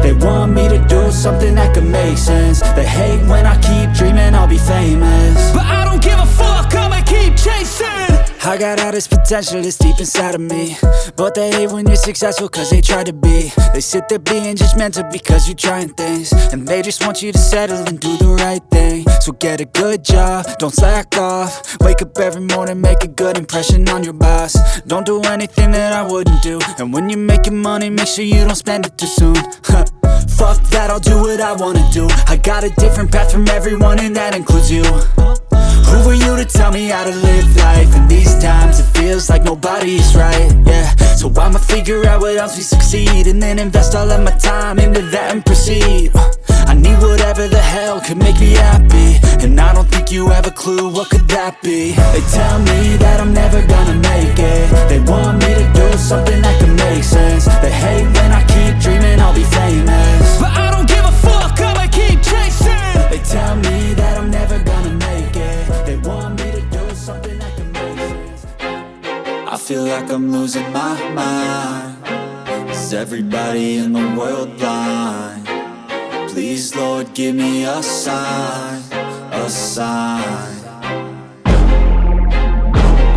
They want me to do something that could make sense. They hate when I keep dreaming I'll be famous, but I don't give a fuck, I'ma keep chasing. I got all this potential that's deep inside of me, but they hate when you're successful cause they try to be. They sit there being judgmental because you're trying things, and they just want you to settle and do the right thing. So get a good job, don't slack off. Wake up every morning, make a good impression on your boss. Don't do anything that I wouldn't do, and when you're making money, make sure you don't spend it too soon. Fuck that, I'll do what I wanna do. I got a different path from everyone, and that includes you. Who are you to tell me how to live life? In these times it feels like nobody is right, yeah. So I'ma figure out what else we succeed, and then invest all of my time into that and proceed. I need whatever the hell could make me happy, and I don't think you have a clue what could that be. They tell me that I'm never gonna make it. They want me to do something that could make sense. They hate when I keep dreaming I'll be famous, but I don't give a fuck, I'ma keep chasing. They tell me that I'm never gonna make it. They want me to do something that can make sense. I feel like I'm losing my mind. Is everybody in the world blind? Please, Lord, give me a sign, a sign.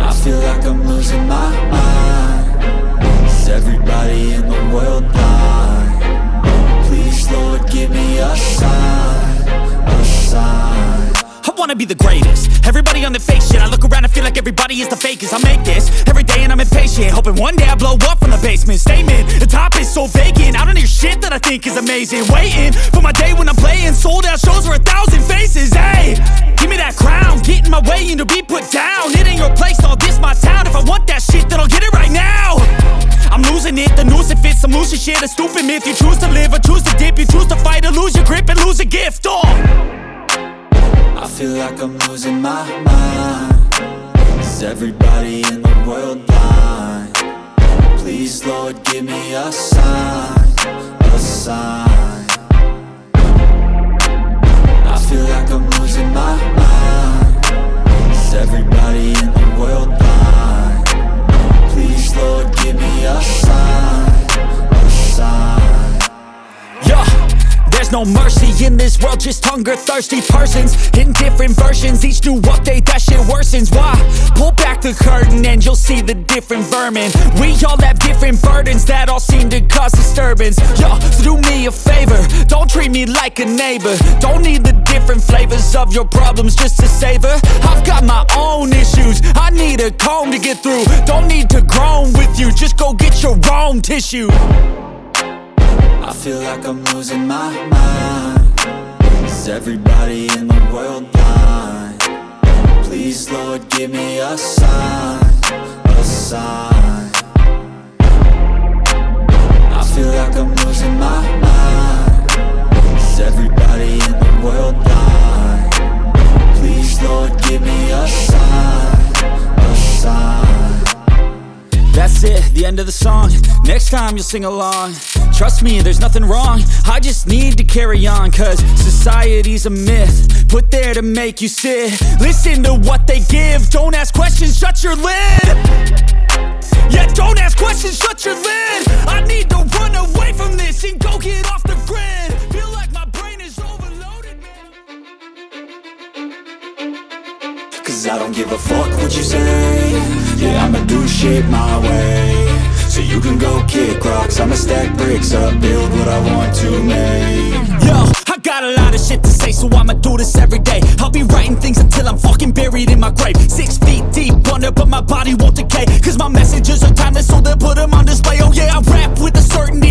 I feel like I'm losing my mind. Is everybody in the world blind? Please, Lord, give me a sign, a sign. I wanna be the greatest. Everybody on the fake shit. I look around and feel like everybody is the fakest. I make this every day and I'm impatient, hoping one day I blow up from the basement. Statement, the top is so vacant. I don't hear shit that I think is amazing. Waiting for my day when I'm playing sold out shows for 1,000 faces. Hey, give me that crown, get in my way and to be put down. It ain't your place, all this my town. If I want that shit, then I'll get it right now. I'm losing it, the noose it fits. I'm losing shit, a stupid myth. You choose to live or choose to dip. You choose to fight or lose your grip and lose a gift. I feel like I'm losing my mind. Is everybody in the world blind? Please, Lord, give me a sign, a sign. I feel like I'm losing my mind. Is everybody in the world blind? Please, Lord, give me a sign, a sign. Yeah. There's no mercy in this world, just hunger-thirsty persons in different versions. Each new update, that shit worsens. Why? Pull back the curtain and you'll see the different vermin. We all have different burdens that all seem to cause disturbance. Yo, so do me a favor, don't treat me like a neighbor. Don't need the different flavors of your problems just to savor. I've got my own issues, I need a comb to get through. Don't need to groan with you, just go get your own tissue. I feel like I'm losing my mind. Is everybody in the world blind? Please, Lord, give me a sign, a sign. I feel like I'm losing my mind. Is everybody in the world blind? Please, Lord, give me a sign, a sign. That's it, the end of the song. Next time you'll sing along. Trust me, there's nothing wrong. I just need to carry on, cause society's a myth put there to make you sit. Listen to what they give. Don't ask questions, shut your lid. Yeah, don't ask questions, shut your lid. I need to run away from this and go get off the grid. Feel like my brain is overloaded. Cause I don't give a fuck what you say. Yeah, I'ma do shit my way. So you can go kick rocks, I'ma stack bricks up, build what I want to make. Yo, I got a lot of shit to say, so I'ma do this every day. I'll be writing things until I'm fucking buried in my grave. 6 feet deep under, but my body won't decay. Cause my messages are timeless, so they'll put them on display. Oh yeah, I rap with a certainty